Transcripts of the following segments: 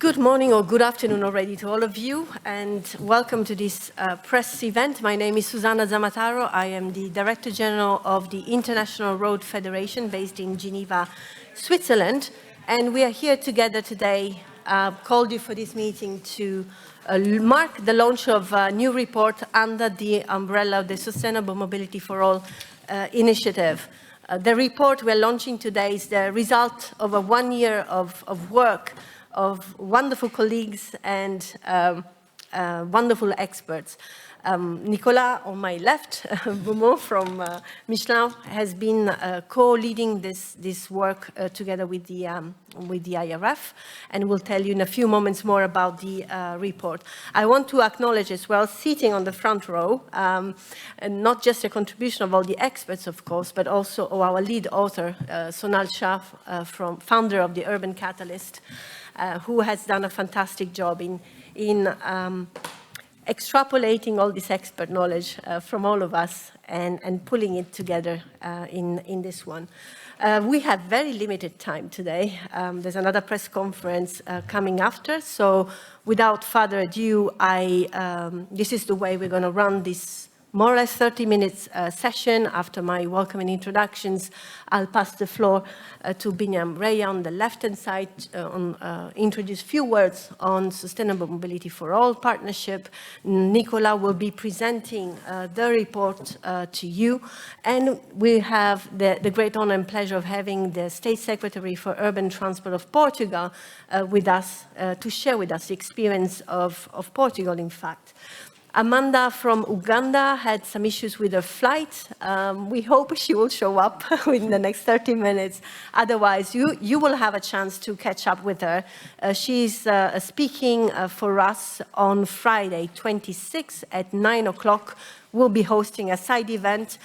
Good morning or good afternoon already to all of you, and welcome to this press event. My name is Susanna Zammataro. I am the Director General of the International Road Federation based in Geneva, Switzerland, and we are here together today, called you for this meeting to mark the launch of a new report under the umbrella of the Sustainable Mobility for All initiative. The report we're launching today is the result of 1 year of work of wonderful colleagues and wonderful experts. Nicolas, on my left, Beaumont from Michelin, has been co-leading this work together with the IRF, and we'll tell you in a few moments more about the report. I want to acknowledge as well, sitting on the front row, and not just a contribution of all the experts, of course, but also our lead author, Sonal Shah, founder of the Urban Catalyst, who has done a fantastic job in extrapolating all this expert knowledge from all of us and pulling it together in this one. We have very limited time today. There's another press conference coming after, so without further ado, this is the way we're going to run this more or less 30 minutes session. After my welcoming introductions, I'll pass the floor to Binyam Reya on the left-hand side, introduce a few words on Sustainable Mobility for All partnership. Nicolas will be presenting the report to you, and we have the great honor and pleasure of having the State Secretary for Urban Transport of Portugal with us to share with us the experience of Portugal, in fact. Amanda from Uganda had some issues with her flight. We hope she will show up within the next 30 minutes. Otherwise, you will have a chance to catch up with her. She's speaking for us on Friday, 26 at 9 o'clock. We'll be hosting a side event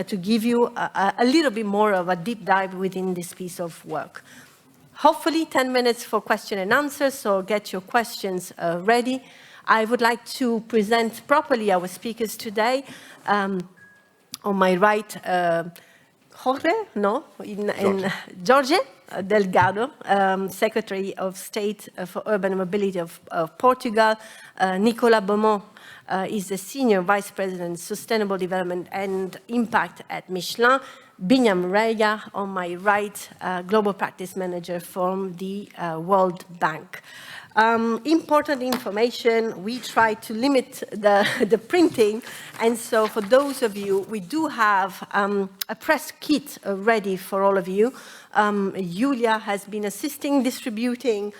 to give you a little bit more of a deep dive within this piece of work. Hopefully 10 minutes for question and answer, so get your questions ready. I would like to present properly our speakers today. On my right, Jorge Delgado, Secretary of State for Urban Mobility of Portugal. Nicolas Beaumont is the Senior Vice President, Sustainable Development and Impact at Michelin. Binyam Reya, on my right, Global Practice Manager from the World Bank. Important information, we try to limit the printing, and so for those of you, we do have a press kit ready for all of you. Julia has been assisting distributing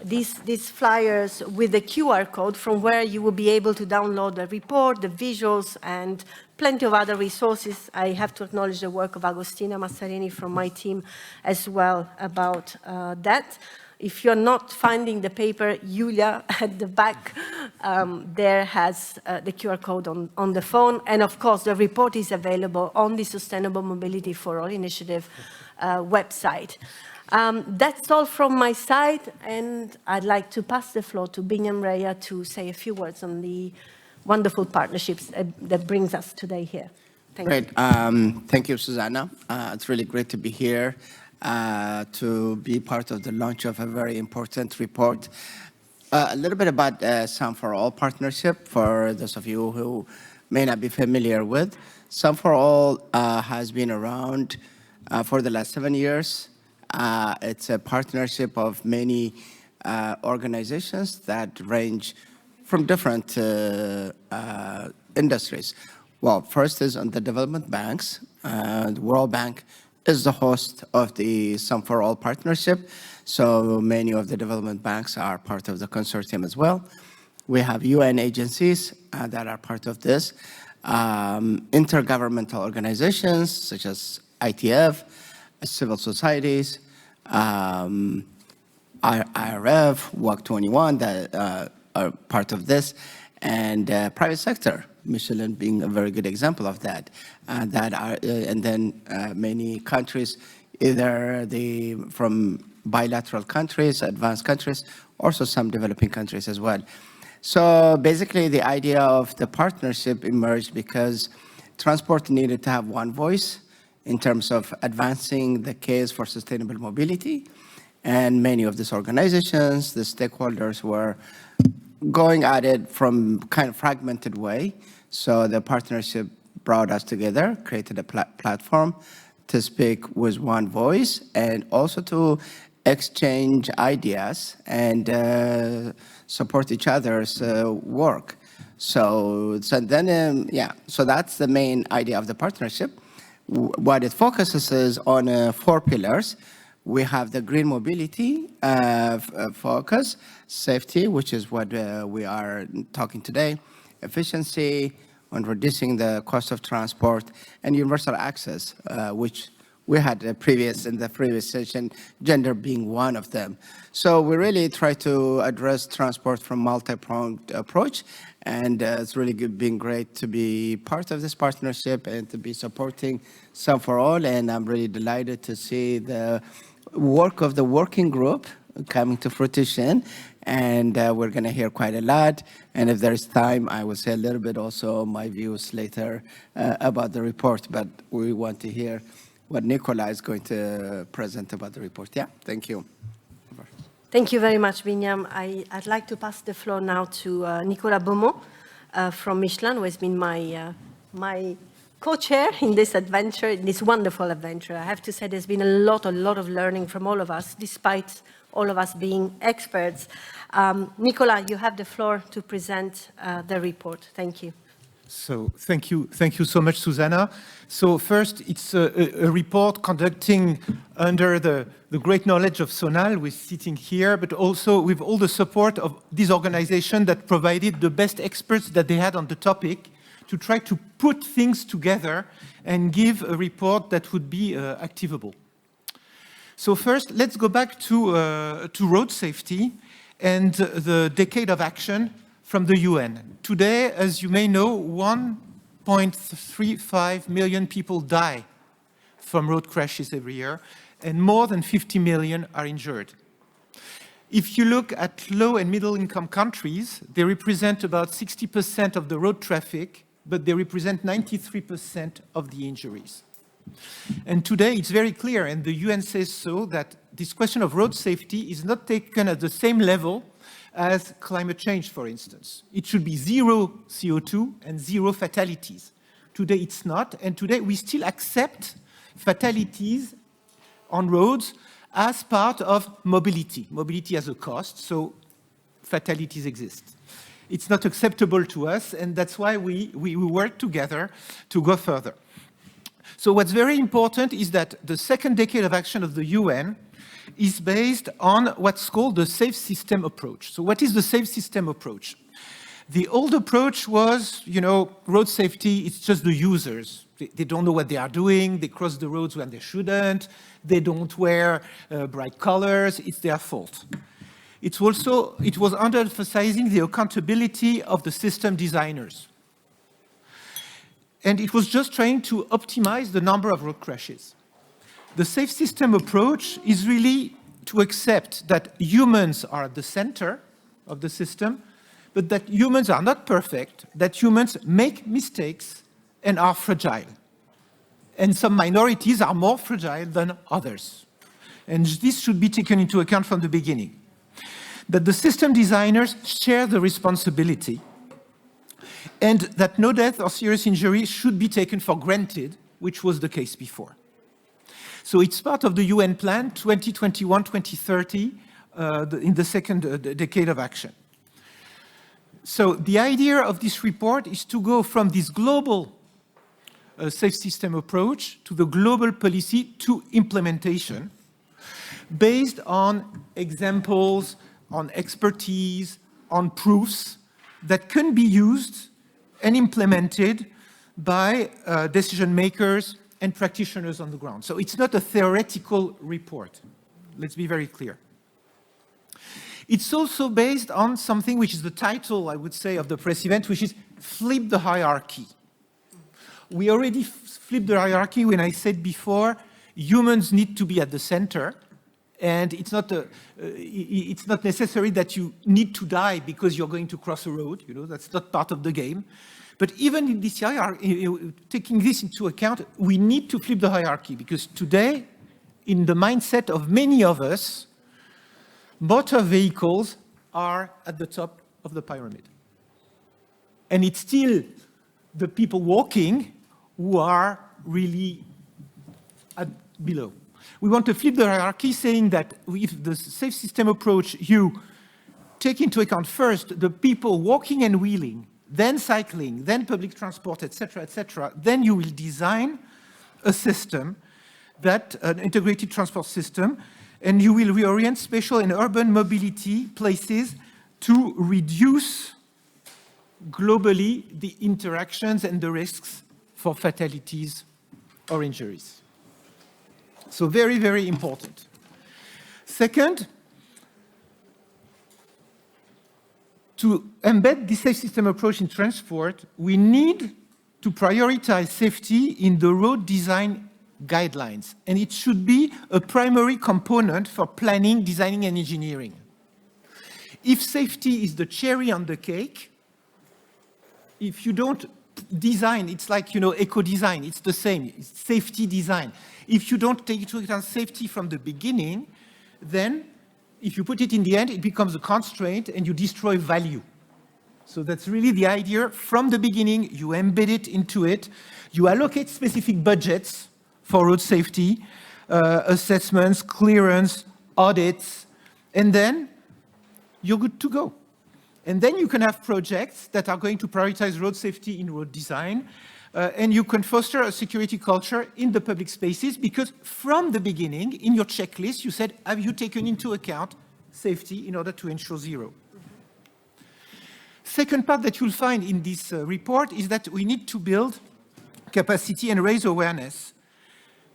these flyers with the QR code from where you will be able to download the report, the visuals, and plenty of other resources. I have to acknowledge the work of Agostina Massarini from my team as well about that. If you're not finding the paper, Julia at the back there has the QR code on the phone. And of course, the report is available on the Sustainable Mobility for All initiative website. That's all from my side, and I'd like to pass the floor to Binyam Reya to say a few words on the wonderful partnerships that brings us today here. Thank you. Thank you, Susanna. It's really great to be here. To be part of the launch of a very important report. A little bit about Some for All partnership, for those of you who may not be familiar with. Some for All has been around for the last 7 years. It's a partnership of many organizations that range from different industries. Well, first is on the development banks. The World Bank is the host of the Some for All partnership, so many of the development banks are part of the consortium as well. We have UN agencies that are part of this, intergovernmental organizations such as ITF, civil societies, IRF, WAC 21 that are part of this, and private sector, Michelin being a very good example of that. And then many countries, either from bilateral countries, advanced countries, also some developing countries as well. So basically the idea of the partnership emerged because transport needed to have one voice in terms of advancing the case for sustainable mobility. And many of these organizations, the stakeholders were going at it from kind of fragmented way. So the partnership brought us together, created a platform to speak with one voice and also to exchange ideas and support each other's work. So then, so that's the main idea of the partnership. What it focuses is on 4 pillars. We have the green mobility focus, safety, which is what we are talking today, efficiency, on reducing the cost of transport, and universal access, which we had in the previous session, gender being one of them. So we really try to address transport from multi-pronged approach, and it's really been great to be part of this partnership and to be supporting Some for All, and I'm really delighted to see the work of the working group coming to fruition, and we're going to hear quite a lot. And if there's time, I will say a little bit also my views later about the report, but we want to hear what Nicola is going to present about the report. Yeah, thank you. Thank you very much, Binyam. I'd like to pass the floor now to Nicolas Beaumont from Michelin, who has been my co-chair in this adventure, in this wonderful adventure. I have to say there's been a lot of learning from all of us, despite all of us being experts. Nicolas, you have the floor to present the report. Thank you. So thank you so much, Susanna. So first, it's a report conducting under the great knowledge of Sonal, who is sitting here, but also with all the support of this organization that provided the best experts that they had on the topic to try to put things together and give a report that would be activable. So first, let's go back to road safety and the decade of action from the UN. Today, as you may know, 1.35 million people die from road crashes every year, and more than 50 million are injured. If you look at low and middle income countries, they represent about 60% of the road traffic, but they represent 93% of the injuries. And today it's very clear, and the UN says so, that this question of road safety is not taken at the same level as climate change, for instance. It should be 0 CO2 and 0 fatalities. Today it's not, and today we still accept fatalities on roads as part of mobility. Mobility has a cost, so fatalities exist. It's not acceptable to us, and that's why we work together to go further. So what's very important is that the second decade of action of the UN is based on what's called the safe system approach. So what is the safe system approach? The old approach was, road safety, it's just the users. They don't know what they are doing, they cross the roads when they shouldn't, they don't wear bright colors, it's their fault. It was underemphasizing the accountability of the system designers. And it was just trying to optimize the number of road crashes. The safe system approach is really to accept that humans are at the center of the system, but that humans are not perfect, that humans make mistakes and are fragile. And some minorities are more fragile than others. And this should be taken into account from the beginning. That the system designers share the responsibility, and that no death or serious injury should be taken for granted, which was the case before. So it's part of the UN plan 2021-2030 in the second decade of action. So the idea of this report is to go from this global safe system approach to the global policy to implementation based on examples, on expertise, on proofs that can be used and implemented by decision makers and practitioners on the ground. So it's not a theoretical report. Let's be very clear. It's also based on something which is the title, I would say, of the press event, which is Flip the Hierarchy. We already flipped the hierarchy when I said before, humans need to be at the center, and it's not necessary that you need to die because you're going to cross a road, that's not part of the game. But even in this hierarchy, taking this into account, we need to flip the hierarchy because today, in the mindset of many of us, motor vehicles are at the top of the pyramid. And it's still the people walking who are really below. We want to flip the hierarchy, saying that with the safe system approach, you take into account first the people walking and wheeling, then cycling, then public transport, etc., then you will design a system, an integrated transport system, and you will reorient spatial and urban mobility places to reduce globally the interactions and the risks for fatalities or injuries. So very, very important. Second, to embed the safe system approach in transport, we need to prioritize safety in the road design guidelines, and it should be a primary component for planning, designing, and engineering. If safety is the cherry on the cake, if you don't design, it's like, eco-design, it's the same, it's safety design. If you don't take into account safety from the beginning, then if you put it in the end, it becomes a constraint and you destroy value. So that's really the idea. From the beginning, you embed it into it. You allocate specific budgets for road safety, assessments, clearance, audits, and then you're good to go. And then you can have projects that are going to prioritize road safety in road design, and you can foster a security culture in the public spaces, because from the beginning, in your checklist, you said, have you taken into account safety in order to ensure zero? Second part that you'll find in this report is that we need to build capacity and raise awareness,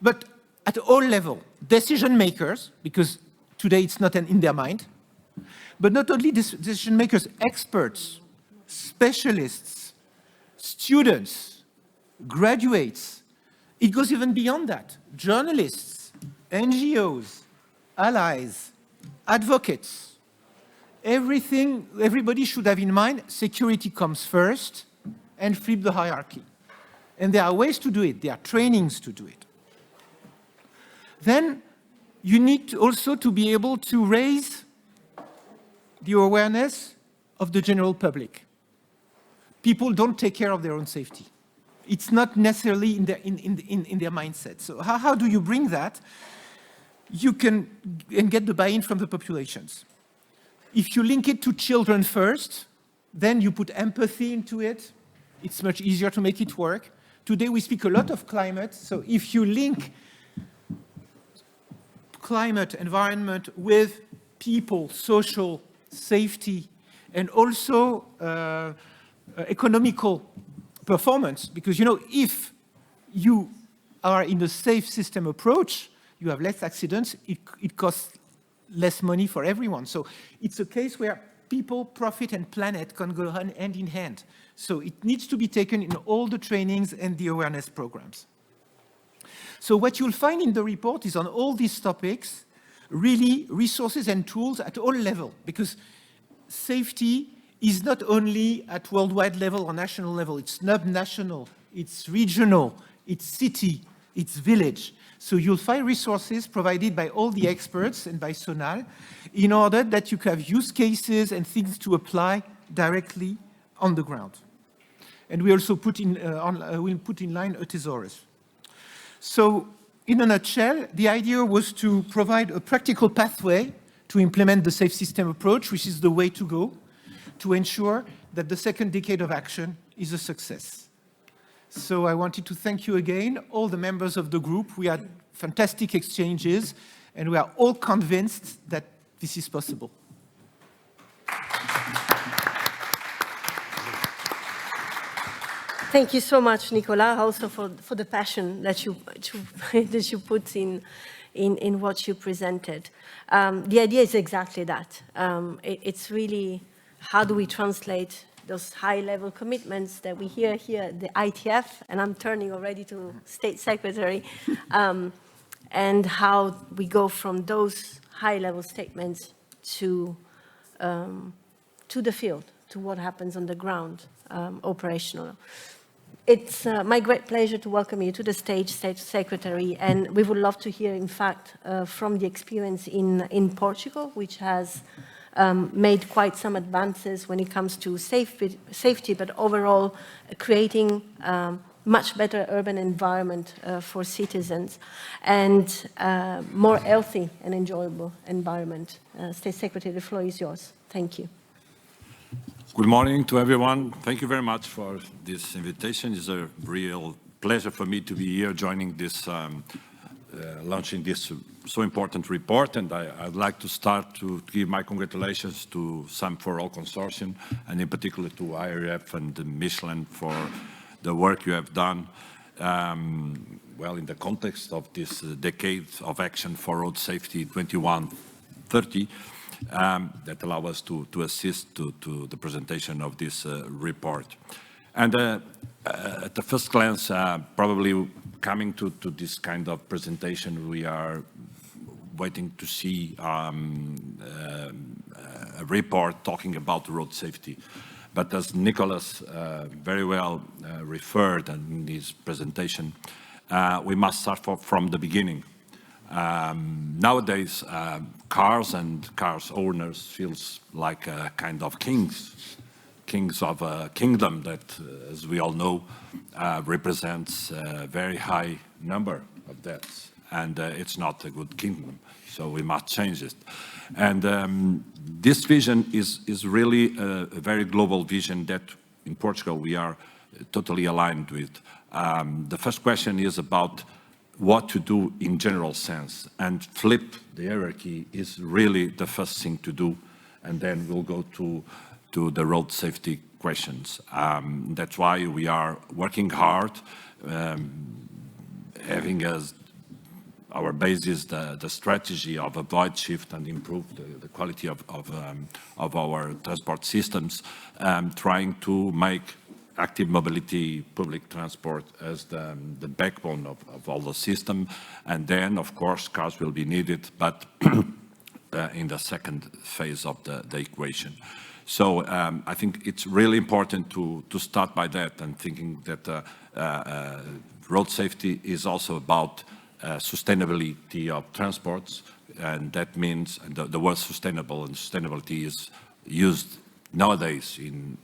but at all levels, decision makers, because today it's not in their mind, but not only decision makers, experts, specialists, students, graduates. It goes even beyond that. Journalists, NGOs, allies, advocates. Everybody should have in mind security comes first and flip the hierarchy. And there are ways to do it. There are trainings to do it. Then you need also to be able to raise the awareness of the general public. People don't take care of their own safety. It's not necessarily in their mindset. So how do you bring that? You can get the buy-in from the populations. If you link it to children first, then you put empathy into it. It's much easier to make it work. Today we speak a lot of climate, so if you link climate, environment with people, social, safety, and also economical performance, because if you are in a safe system approach, you have less accidents, it costs less money for everyone. So it's a case where people, profit, and planet can go hand in hand. So it needs to be taken in all the trainings and the awareness programs. So what you'll find in the report is on all these topics, really resources and tools at all levels, because safety is not only at worldwide level or national level, it's not national, it's regional, it's city, it's village. So you'll find resources provided by all the experts and by Sonal in order that you can have use cases and things to apply directly on the ground. And we also we'll put in line a thesaurus. So in a nutshell, the idea was to provide a practical pathway to implement the safe system approach, which is the way to go, to ensure that the second decade of action is a success. So I wanted to thank you again, all the members of the group. We had fantastic exchanges, and we are all convinced that this is possible. Thank you so much, Nicolas, also for the passion that you put in what you presented. The idea is exactly that. It's really how do we translate those high-level commitments that we hear here, the ITF, and I'm turning already to State Secretary, and how we go from those high-level statements to the field, to what happens on the ground, operational. It's my great pleasure to welcome you to the stage, State Secretary, and we would love to hear, in fact, from the experience in Portugal, which has made quite some advances when it comes to safety, but overall creating much better urban environment for citizens and more healthy and enjoyable environment. State Secretary, the floor is yours. Thank you. Good morning to everyone. Thank you very much for this invitation. It's a real pleasure for me to be here joining this, launching this so important report. And I'd like to start to give my congratulations to Sam4All Consortium, and in particular to IRF and Michelin for the work you have done. Well, in the context of this decade of action for road safety 2130, that allow us to assist to the presentation of this report. And at the first glance, probably coming to this kind of presentation, we are waiting to see a report talking about road safety. But as Nicholas very well referred in his presentation, we must start from the beginning. Nowadays, cars and cars owners feels like a kind of kings of a kingdom that, as we all know, represents a very high number of deaths, and it's not a good kingdom, so we must change it. And this vision is really a very global vision that in Portugal we are totally aligned with. The first question is about what to do in general sense, and flip the hierarchy is really the first thing to do, and then we'll go to the road safety questions. That's why we are working hard, having as our basis the strategy of avoid, shift, and improve the quality of our transport systems, trying to make active mobility, public transport as the backbone of all the system. And then, of course, cars will be needed, but in the second phase of the equation. So I think it's really important to start by that and thinking that road safety is also about sustainability of transports. And that means, and the word sustainable and sustainability is used nowadays in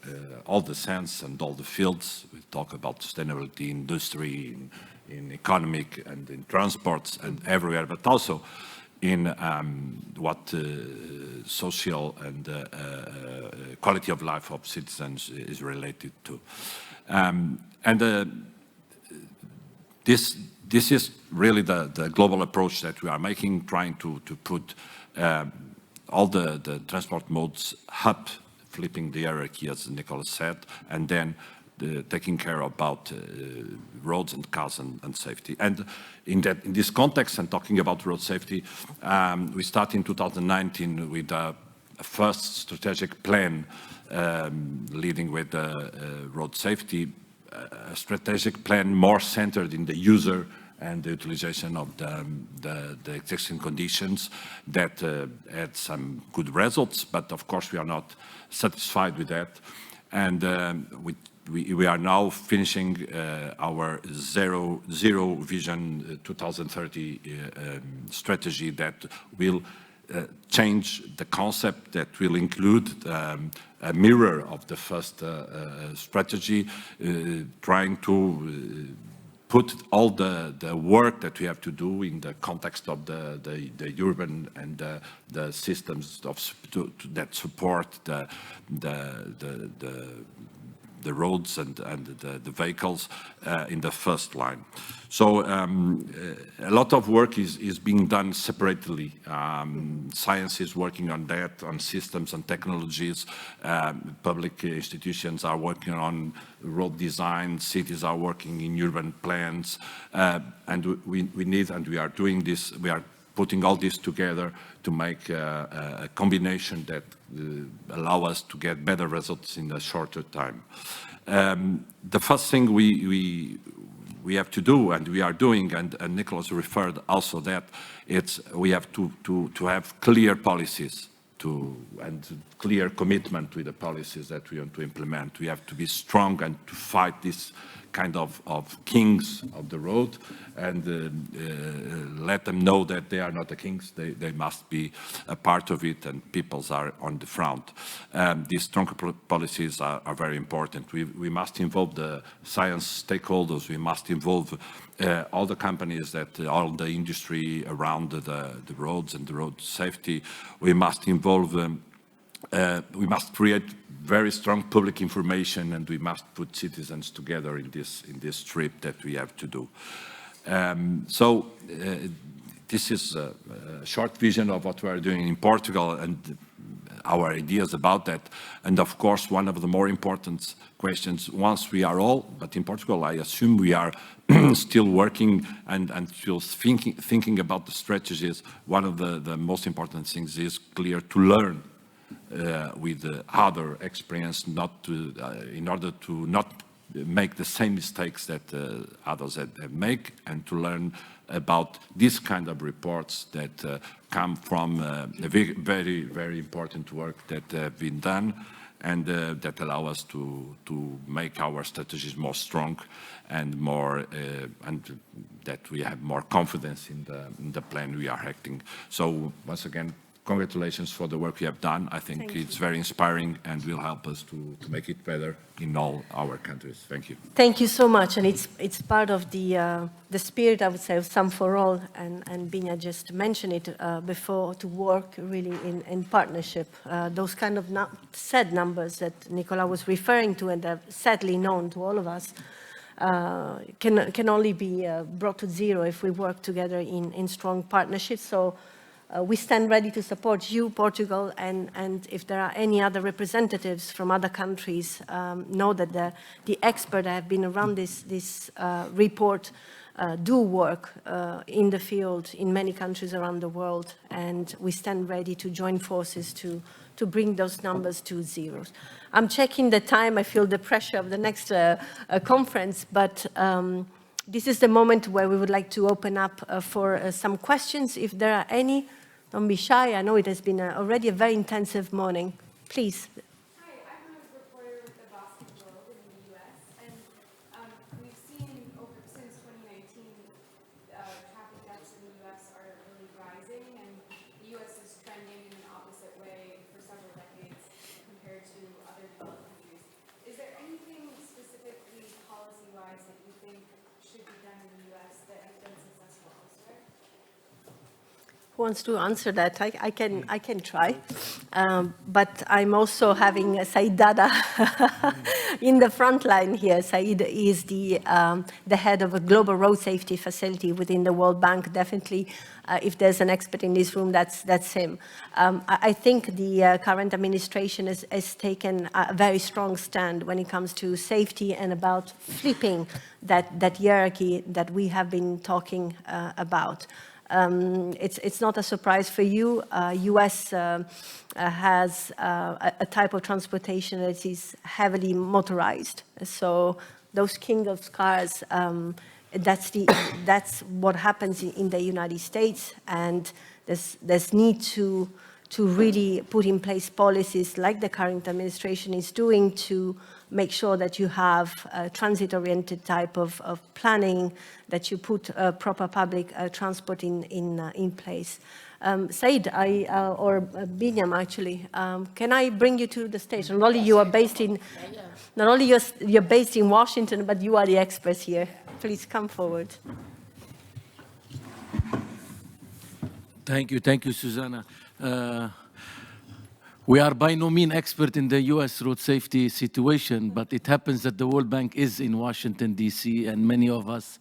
all the sense and all the fields. We talk about sustainability in industry, in economic and in transports and everywhere, but also in what social and quality of life of citizens is related to. This is really the global approach that we are making, trying to put all the transport modes up, flipping the hierarchy, as Nicholas said, and then taking care about roads and cars and safety. And in this context, and talking about road safety, we start in 2019 with a first strategic plan leading with road safety, a strategic plan more centered in the user and the utilization of the existing conditions that had some good results, but of course we are not satisfied with that. And we are now finishing our zero vision 2030 strategy that will change the concept, that will include a mirror of the first strategy, trying to put all the work that we have to do in the context of the urban and the systems that support the roads and the vehicles in the first line. So a lot of work is being done separately. Science is working on that, on systems and technologies. Public institutions are working on road design. Cities are working in urban plans. And we need, and we are doing this, we are putting all this together to make a combination that allow us to get better results in a shorter time. The first thing we have to do, and we are doing, and Nicholas referred also that, we have to have clear policies and clear commitment with the policies that we want to implement. We have to be strong and to fight this kind of kings of the road, and let them know that they are not the kings, they must be a part of it, and peoples are on the front. These strong policies are very important. We must involve the science stakeholders, we must involve all the companies, all the industry around the roads and the road safety. We must involve them. We must create very strong public information, and we must put citizens together in this trip that we have to do. This is a short vision of what we are doing in Portugal and our ideas about that. And of course, one of the more important questions, once we are all, but in Portugal, I assume we are still working and still thinking about the strategies. One of the most important things is clear to learn with the other experience, in order to not make the same mistakes that others have made, and to learn about this kind of reports that come from very, very important work that have been done, and that allow us to make our strategies more strong and more, and that we have more confidence in the plan we are acting. So once again, congratulations for the work you have done. I think it's very inspiring and will help us to make it better in all our countries. Thank you. Thank you so much, and it's part of the spirit, I would say, of Some for All, and Binyam just mentioned it before, to work really in partnership. Those kind of sad numbers that Nicola was referring to, and are sadly known to all of us, can only be brought to zero if we work together in strong partnerships. So we stand ready to support you, Portugal, and if there are any other representatives from other countries, know that the experts that have been around this report do work in the field in many countries around the world, and we stand ready to join forces to bring those numbers to zeros. I'm checking the time. I feel the pressure of the next conference, but this is the moment where we would like to open up for some questions, if there are any. Don't be shy. I know it has been already a very intensive morning. Please. Hi, I'm a reporter with the Boston Globe in the U.S., and we've seen since 2019, traffic deaths in the U.S. are really rising, and the U.S. is trending in an opposite way for several decades compared to other developed countries. Is there anything specifically policy-wise that you think should be done in the U.S. that has been successful elsewhere? Who wants to answer that? I can try, but I'm also having Said Dada in the front line here. Said is the head of a global road safety facility within the World Bank. Definitely, if there's an expert in this room, that's him. I think the current administration has taken a very strong stand when it comes to safety and about flipping that hierarchy that we have been talking about. It's not a surprise for you. US has a type of transportation that is heavily motorized. So those king of cars, that's what happens in the United States, and there's need to really put in place policies like the current administration is doing to make sure that you have a transit-oriented type of planning, that you put proper public transport in place. Said, or Binyam actually, can I bring you to the stage? Not only you are based in, not only you're based in Washington, but you are the experts here. Please come forward. Thank you, Susanna. We are by no means expert in the U.S. road safety situation, but it happens that the World Bank is in Washington, D.C., and many of us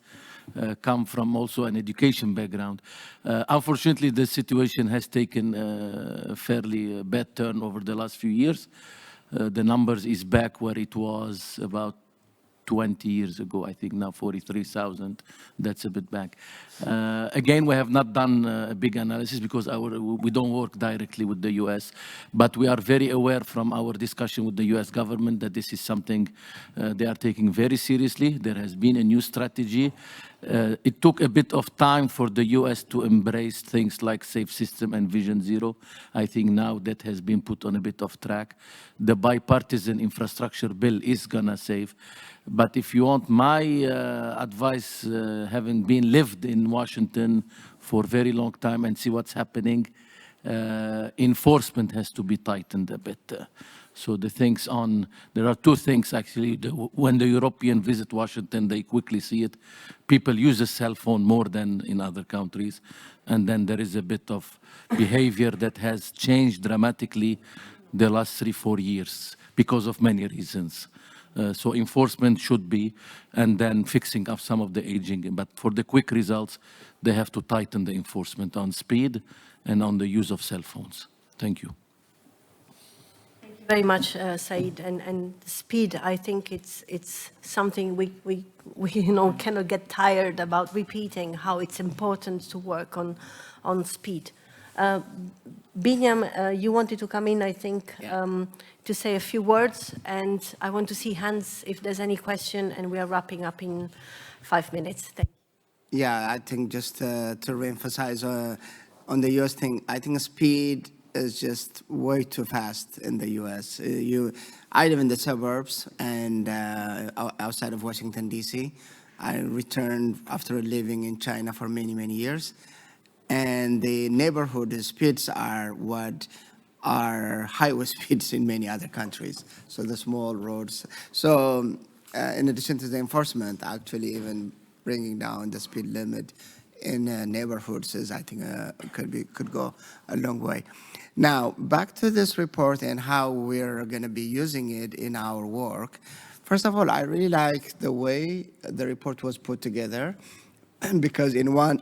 come from also an education background. Unfortunately, the situation has taken a fairly bad turn over the last few years. The numbers is back where it was about 20 years ago, I think now 43,000, that's a bit back. Again, we have not done a big analysis because we don't work directly with the US, but we are very aware from our discussion with the US government that this is something they are taking very seriously. There has been a new strategy It took a bit of time for the US to embrace things like Safe System and Vision Zero. I think now that has been put on a bit of track. The bipartisan infrastructure bill is gonna save. But if you want my advice, having been lived in Washington for a very long time and see what's happening, enforcement has to be tightened a bit. So the things on, there are two things actually. When the European visit Washington, they quickly see it. People use a cell phone more than in other countries. And then there is a bit of behavior that has changed dramatically the last 3-4 years because of many reasons. So enforcement should be, and then fixing up some of the aging. But for the quick results, they have to tighten the enforcement on speed and on the use of cell phones. Thank you. Thank you very much, Said. And speed, I think it's something we cannot get tired about repeating how it's important to work on speed. Binyam, you wanted to come in, I think, to say a few words, and I want to see hands if there's any question, and we are wrapping up in 5 minutes. Thank you. Yeah, I think just to reemphasize on the US thing, I think speed is just way too fast in the US. I live in the suburbs and outside of Washington, D.C. I returned after living in China for many, many years. And the neighborhood speeds are what are highway speeds in many other countries. So the small roads. So in addition to the enforcement, actually even bringing down the speed limit in neighborhoods is, I think, could go a long way. Now, back to this report and how we're going to be using it in our work. First of all, I really like the way the report was put together, because in one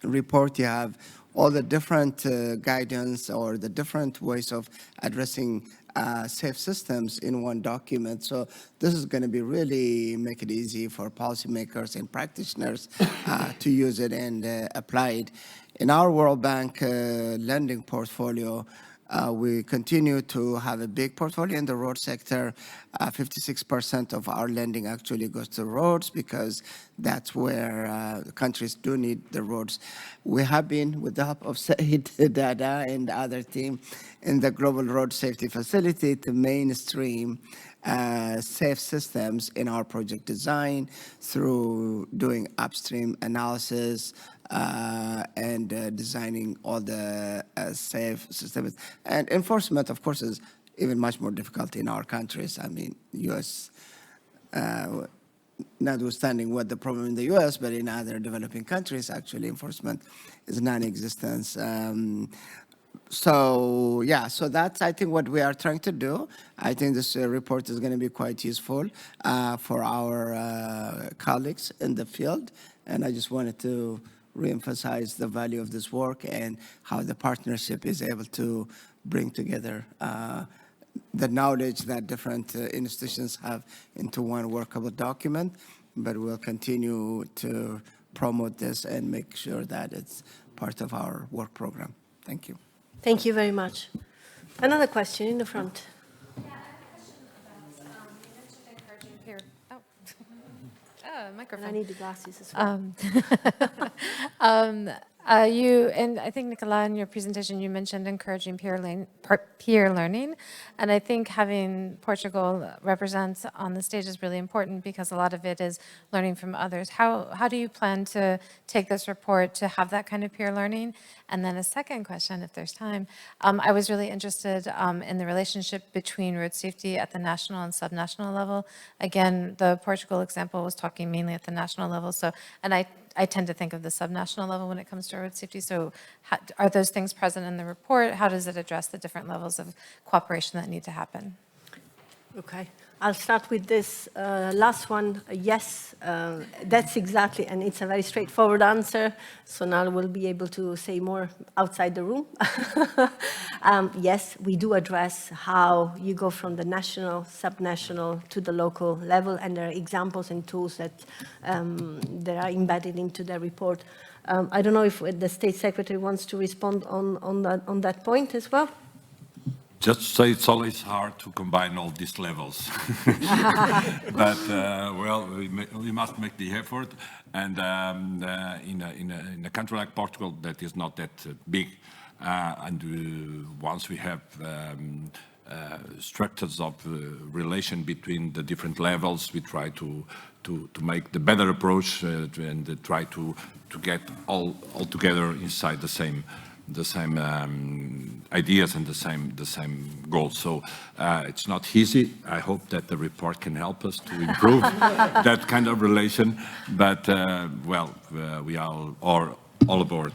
report you have all the different guidance or the different ways of addressing safe systems in one document. So this is going to be really make it easy for policymakers and practitioners to use it and apply it. In our World Bank lending portfolio, we continue to have a big portfolio in the road sector. 56% of our lending actually goes to roads because that's where countries do need the roads. We have been, with the help of Said, Dada, and the other team in the Global Road Safety Facility, to mainstream safe systems in our project design through doing upstream analysis, and designing all the safe systems. And enforcement, of course, is even much more difficult in our countries. I mean, U.S., notwithstanding what the problem in the U.S., but in other developing countries, actually, enforcement is non-existent. So that's, I think, what we are trying to do. I think this report is going to be quite useful for our colleagues in the field. And I just wanted to reemphasize the value of this work and how the partnership is able to bring together the knowledge that different institutions have into one workable document. But we'll continue to promote this and make sure that it's part of our work program. Thank you. Thank you very much. Another question in the front. Yeah, I have a question about, you mentioned encouraging peer, microphone. And I need the glasses as well. And I think, Nicola, in your presentation, you mentioned encouraging peer learning. And I think having Portugal represent on the stage is really important because a lot of it is learning from others. How do you plan to take this report to have that kind of peer learning? And then a second question, if there's time, I was really interested in the relationship between road safety at the national and subnational level. Again, the Portugal example was talking mainly at the national level. So, and I tend to think of the subnational level when it comes to road safety. So are those things present in the report? How does it address the different levels of cooperation that need to happen? Okay, I'll start with this last one. Yes, that's exactly, and it's a very straightforward answer. So now we'll be able to say more outside the room. Yes, we do address how you go from the national, subnational to the local level, and there are examples and tools that are embedded into the report. I don't know if the State Secretary wants to respond on that point as well. Just to say it's always hard to combine all these levels. But, well, we must make the effort. And in a country like Portugal that is not that big, once we have structures of relation between the different levels, we try to make the better approach and try to get all together inside the same ideas and the same goals. So it's not easy. I hope that the report can help us to improve that kind of relation. But well, we are all aboard.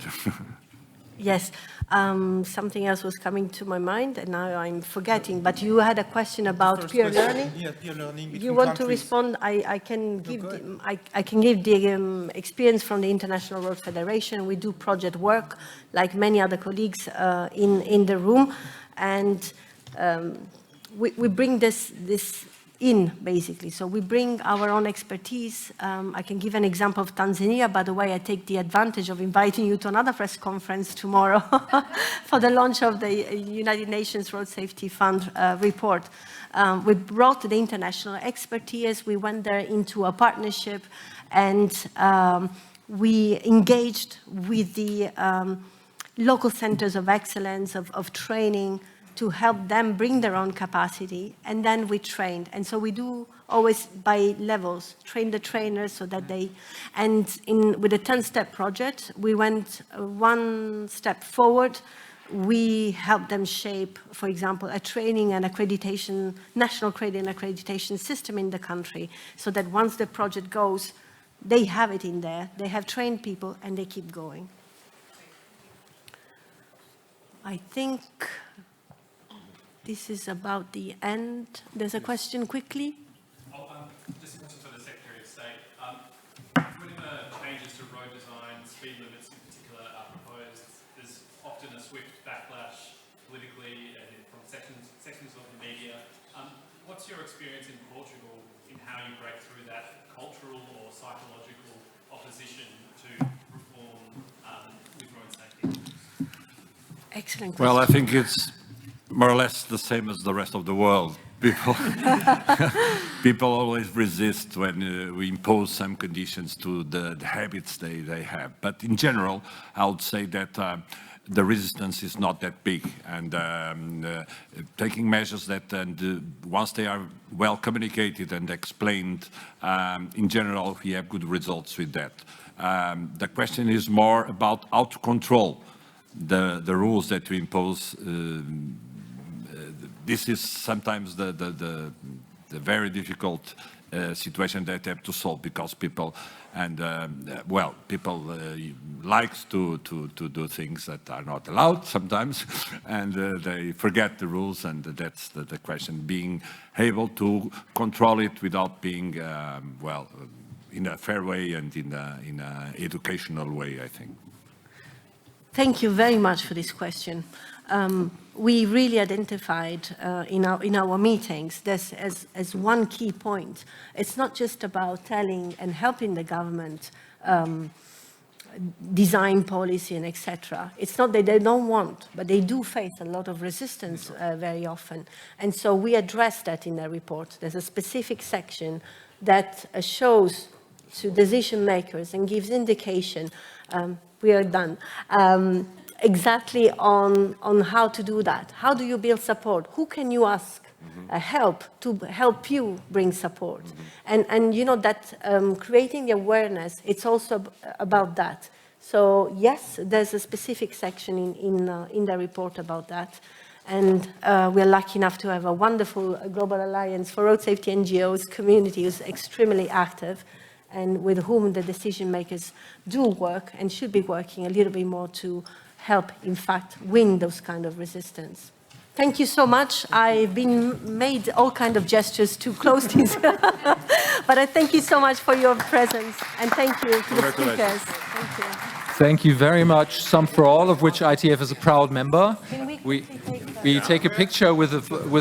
Yes, something else was coming to my mind, and now I'm forgetting. But you had a question about peer learning. Yeah, peer learning between You want to countries. respond? I can give I can give the experience from the International Road Federation. We do project work like many other colleagues in the room, and we bring this in, basically. So we bring our own expertise. I can give an example of Tanzania. By the way, I take the advantage of inviting you to another press conference tomorrow for the launch of the United Nations Road Safety Fund report. We brought the international expertise. We went there into a partnership, and we engaged with the local centers of excellence, of training, to help them bring their own capacity, and then we trained. And so we do always by levels, train the trainers so that they, and with the 10-step project, we went one step forward. We helped them shape, for example, a training and accreditation, national credit and accreditation system in the country, so that once the project goes, they have it in there, they have trained people, and they keep going. I think this is about the end. There's a question quickly. Just a question for the Secretary of State. Whenever changes to road design, speed limits in particular are proposed, there's often a swift backlash politically and from sections of the media. What's your experience in Portugal in how you break through that cultural or psychological opposition to reform with road safety? Excellent question. Well, I think it's more or less the same as the rest of the world. People always resist when we impose some conditions to the habits they have. But in general, I would say that the resistance is not that big, and taking measures that, once they are well communicated and explained, in general, we have good results with that. The question is more about how to control the rules that we impose. This is sometimes the very difficult situation that they have to solve, because people likes to do things that are not allowed sometimes, and they forget the rules, and that's the question, being able to control it without being in a fair way and in a educational way, I think. Thank you very much for this question. We really identified in our meetings this as one key point. It's not just about telling and helping the government design policy and etc. It's not that they don't want, but they do face a lot of resistance very often. And so we address that in the report. There's a specific section that shows to decision makers and gives indication, we are done, exactly on how to do that. How do you build support? Who can you ask help to help you bring support? And you know that creating the awareness, it's also about that. So yes, there's a specific section in the report about that. And we're lucky enough to have a wonderful Global Alliance for Road Safety NGOs community who's extremely active, and with whom the decision makers do work and should be working a little bit more to help, in fact, win those kind of resistance. Thank you so much. I've been made all kind of gestures to close this, but I thank you so much for your presence, and thank you to the speakers. Thank you. Thank you very much, Some for All, of which ITF is a proud member. Can We take a picture with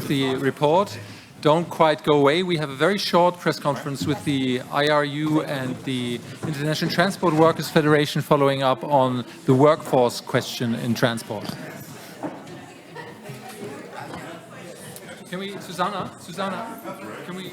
the report. Don't quite go away. We have a very short press conference with the IRU and the International Transport Workers Federation following up on the workforce question in transport. Susanna, can we